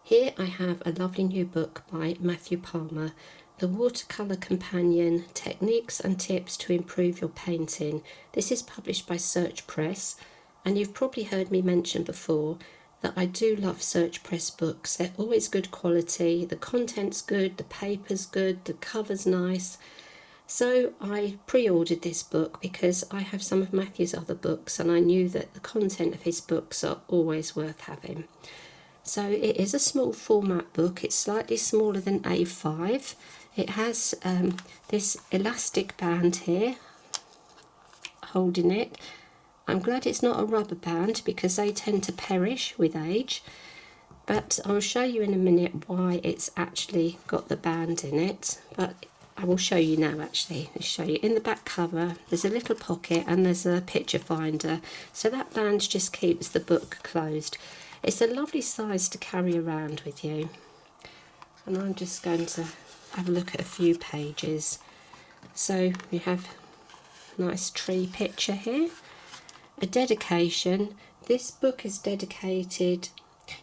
Here I have a lovely new book by Matthew Palmer, The Watercolour Companion, Techniques and Tips to Improve Your Painting. This is published by Search Press, and you've probably heard me mention before that I do love Search Press books. They're always good quality, the content's good, the paper's good, the cover's nice. So I pre-ordered this book because I have some of Matthew's other books and I knew that the content of his books are always worth having. So it is a small format book. It's slightly smaller than A5. It has this elastic band here holding it. I'm glad it's not a rubber band because they tend to perish with age. But I'll show you in a minute why it's actually got the band in it. But I will show you now actually. I'll show you in the back cover. There's a little pocket and there's a picture finder. So that band just keeps the book closed. It's a lovely size to carry around with you. And I'm just going to have a look at a few pages. So we have a nice tree picture here. A dedication. This book is dedicated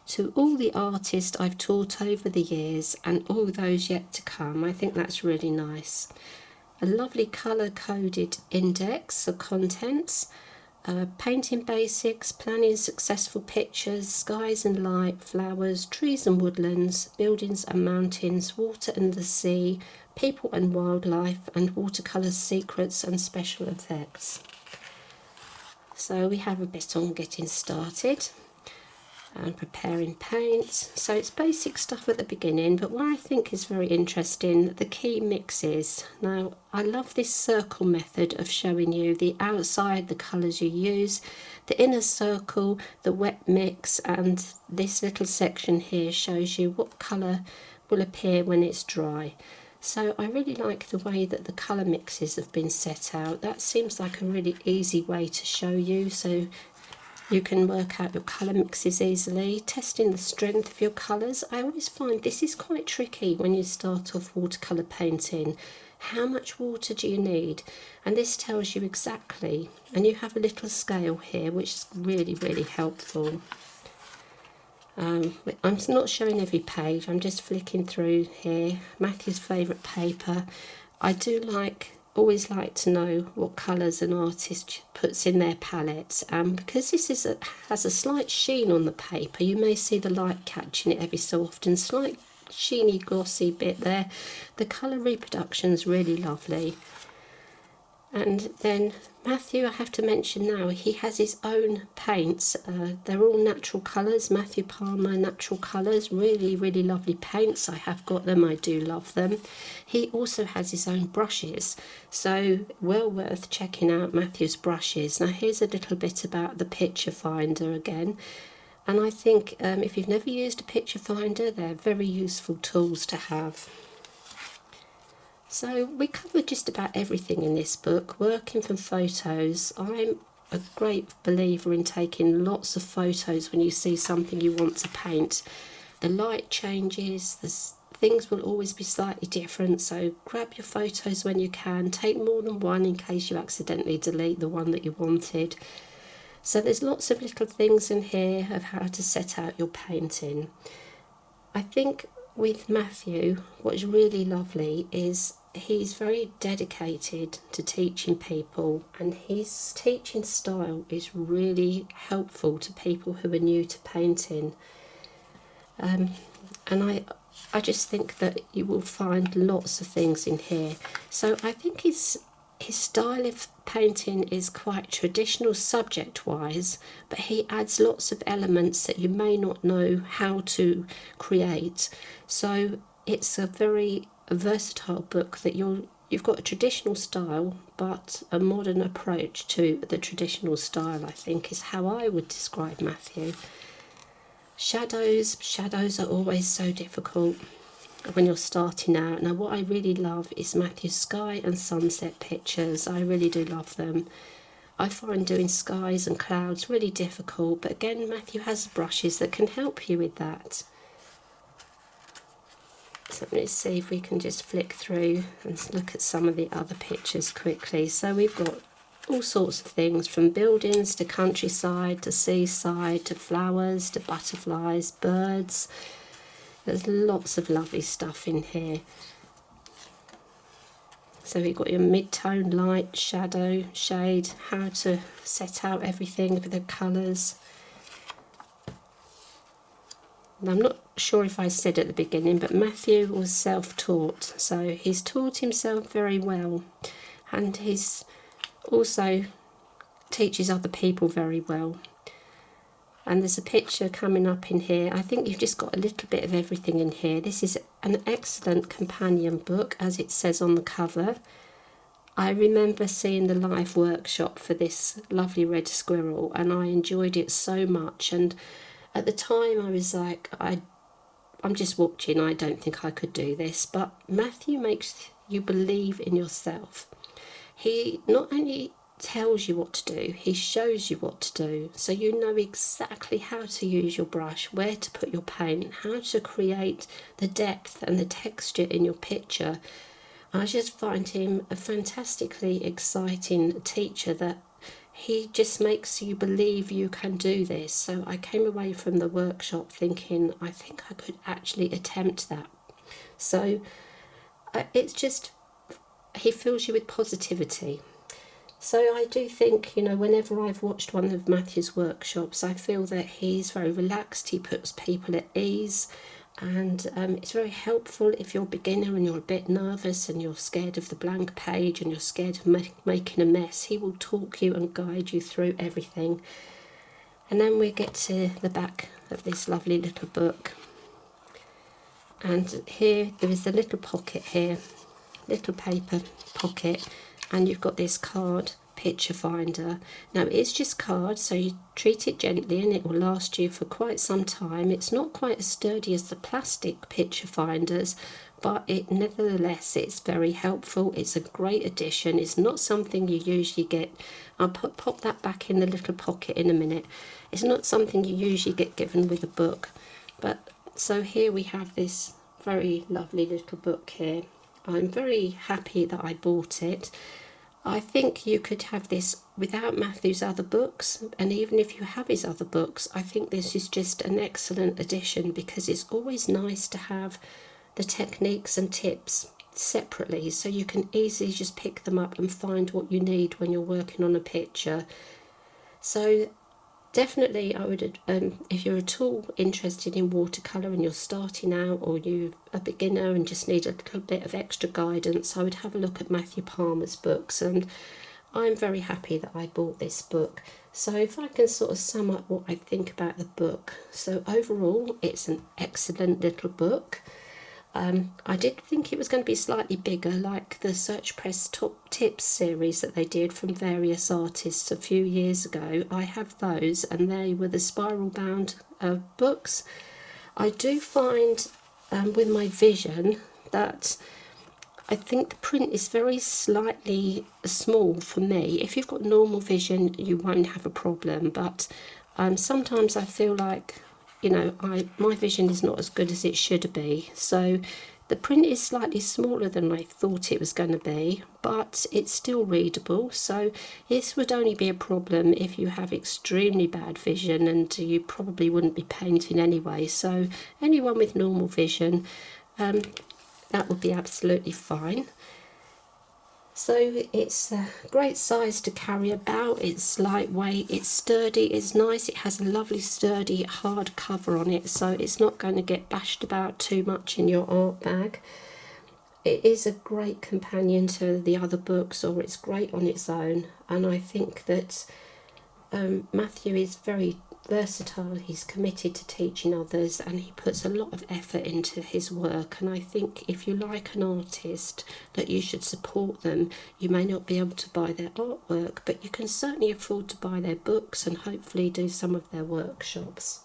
to all the artists I've taught over the years and all those yet to come. I think that's really nice. A lovely colour-coded index of contents. Painting basics, planning successful pictures, skies and light, flowers, trees and woodlands, buildings and mountains, water and the sea, people and wildlife, and watercolour secrets and special effects. So we have a bit on getting started and preparing paints. So it's basic stuff at the beginning, but what I think is very interesting, the key mixes. Now I love this circle method of showing you the outside, the colours you use, the inner circle, the wet mix, and this little section here shows you what colour will appear when it's dry. So I really like the way that the colour mixes have been set out. That seems like a really easy way to show you, so you can work out your colour mixes easily, testing the strength of your colours. I always find this is quite tricky when you start off watercolour painting. How much water do you need? And this tells you exactly. And you have a little scale here, which is really, really helpful. I'm not showing every page, I'm just flicking through here. Matthew's favourite paper. I do always like to know what colours an artist puts in their palettes, because this has a slight sheen on the paper. You may see the light catching it every so often, slight sheeny glossy bit there. The colour reproduction is really lovely. And then Matthew, I have to mention now, he has his own paints. They're all natural colours, Matthew Palmer natural colours, really, really lovely paints. I have got them, I do love them. He also has his own brushes, so well worth checking out Matthew's brushes. Now here's a little bit about the picture finder again. And I think if you've never used a picture finder, they're very useful tools to have. So we cover just about everything in this book, working from photos. I'm a great believer in taking lots of photos when you see something you want to paint. The light changes, the things will always be slightly different, so grab your photos when you can. Take more than one in case you accidentally delete the one that you wanted. So there's lots of little things in here of how to set out your painting. I think with Matthew, what's really lovely is he's very dedicated to teaching people, and his teaching style is really helpful to people who are new to painting. And I just think that you will find lots of things in here. So I think his style of painting is quite traditional subject-wise, but he adds lots of elements that you may not know how to create. So it's a very versatile book that you've got a traditional style, but a modern approach to the traditional style, I think, is how I would describe Matthew. Shadows are always so difficult when you're starting out. Now what I really love is Matthew's sky and sunset pictures. I really do love them. I find doing skies and clouds really difficult, but again Matthew has brushes that can help you with that. So let's see if we can just flick through and look at some of the other pictures quickly. So we've got all sorts of things, from buildings to countryside to seaside to flowers to butterflies, birds. There's lots of lovely stuff in here. So you've got your mid-tone, light, shadow, shade, how to set out everything with the colours. And I'm not sure if I said at the beginning, but Matthew was self-taught, so he's taught himself very well, and he's also teaches other people very well. And there's a picture coming up in here. I think you've just got a little bit of everything in here. This is an excellent companion book, as it says on the cover. I remember seeing the live workshop for this lovely red squirrel, and I enjoyed it so much. And at the time I was like, I'm just watching, I don't think I could do this. But Matthew makes you believe in yourself. He not only tells you what to do, he shows you what to do, so you know exactly how to use your brush, where to put your paint, how to create the depth and the texture in your picture. I just find him a fantastically exciting teacher, that he just makes you believe you can do this. So I came away from the workshop thinking, I think I could actually attempt that. So it's just, he fills you with positivity. So I do think, you know, whenever I've watched one of Matthew's workshops, I feel that he's very relaxed, he puts people at ease, and it's very helpful if you're a beginner and you're a bit nervous and you're scared of the blank page and you're scared of making a mess. He will talk you and guide you through everything. And then we get to the back of this lovely little book. And here there is a little pocket here, little paper pocket, and you've got this card picture finder. Now it's just card, so you treat it gently and it will last you for quite some time. It's not quite as sturdy as the plastic picture finders, but it nevertheless, it's very helpful. It's a great addition. It's not something you usually get. I'll pop that back in the little pocket in a minute. It's not something you usually get given with a book. But so here we have this very lovely little book here. I'm very happy that I bought it. I think you could have this without Matthew's other books, and even if you have his other books, I think this is just an excellent addition, because it's always nice to have the techniques and tips separately, so you can easily just pick them up and find what you need when you're working on a picture. So definitely I would, if you're at all interested in watercolour and you're starting out, or you're a beginner and just need a little bit of extra guidance, I would have a look at Matthew Palmer's books, and I'm very happy that I bought this book. So if I can sort of sum up what I think about the book, so overall it's an excellent little book. I did think it was going to be slightly bigger, like the Search Press Top Tips series that they did from various artists a few years ago. I have those, and they were the spiral bound books. I do find with my vision that I think the print is very slightly small for me. If you've got normal vision, you won't have a problem, but sometimes I feel like, you know, my vision is not as good as it should be. So the print is slightly smaller than I thought it was going to be, but it's still readable. So this would only be a problem if you have extremely bad vision, and you probably wouldn't be painting anyway. So anyone with normal vision, that would be absolutely fine. So it's a great size to carry about, it's lightweight, it's sturdy, it's nice, it has a lovely sturdy hard cover on it, so it's not going to get bashed about too much in your art bag. It is a great companion to the other books, or it's great on its own, and I think that Matthew is very versatile. He's committed to teaching others, and he puts a lot of effort into his work, and I think if you like an artist, that you should support them. You may not be able to buy their artwork, but you can certainly afford to buy their books and hopefully do some of their workshops.